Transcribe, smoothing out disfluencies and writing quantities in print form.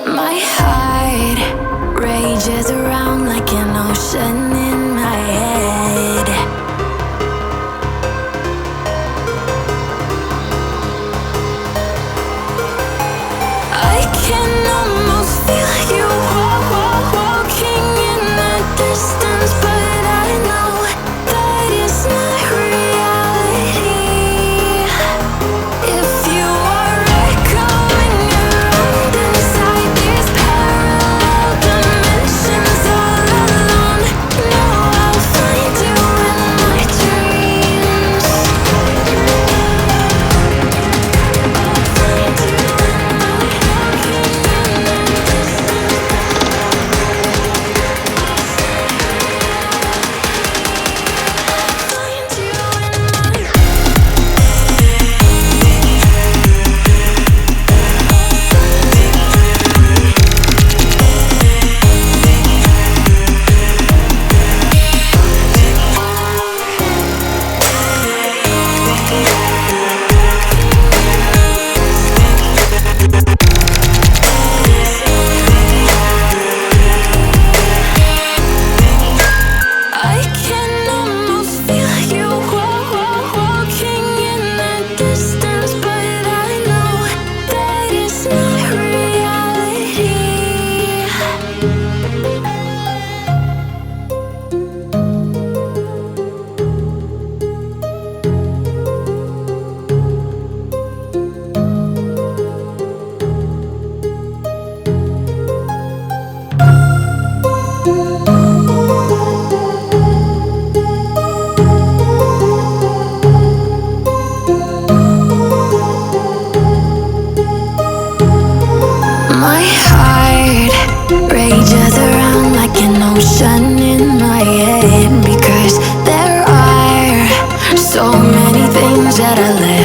My heart rages around like an ocean in my head. I can almost feel you walking in the distance, but I know that it's not reality. If you are echoing around inside these parallel dimensions all alone, know I'll find you in my dreams. I'll find you in my walking in the find you in my I can almost feel you walking in the distance, but I know that it's not reality. My heart rages around like an ocean in my head, because there are so many things that I let